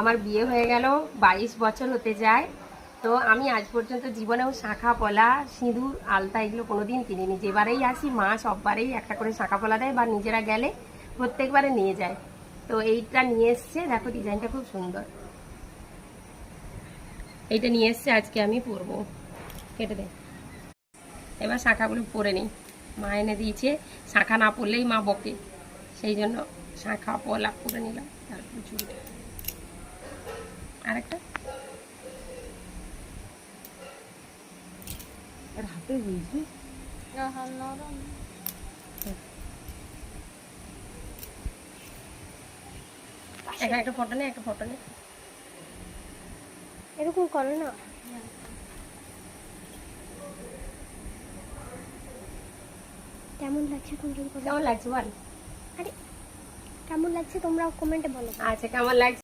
আমার বিয়ে হয়ে গেল 22 বছর হতে যায়। তো আমি আজ পর্যন্ত জীবনেও শাঁখা পলা সিঁদুর আলতা এগুলো কোনোদিন কিনিনি। যেবারেই আসি মা সববারেই একটা করে শাঁখা পলা দেয়, বা নিজেরা গেলে প্রত্যেকবারে নিয়ে যায়। তো এইটা নিয়ে এসছে, দেখো ডিজাইনটা খুব সুন্দর। এইটা নিয়ে এসছে, আজকে আমি পরবো। কেটে দে। এবার শাঁখাগুলো পরে নিই। মা এনে দিয়েছে, শাঁখা না পরলেই মা বকে, সেই জন্য শাঁখা পলা পরে নিলাম। তারপর চুড়ি আরেকটা হাতে বুঝলি এখানে একটা ফটো নেই, একটা ফটো নেই, এরকম করো না। কেমন লাগছে তোমরা বলো? কেমন লাগছে বল? আরে কেমন লাগছে তোমরা কমেন্টে বলো। আচ্ছা, কেমন লাগছে?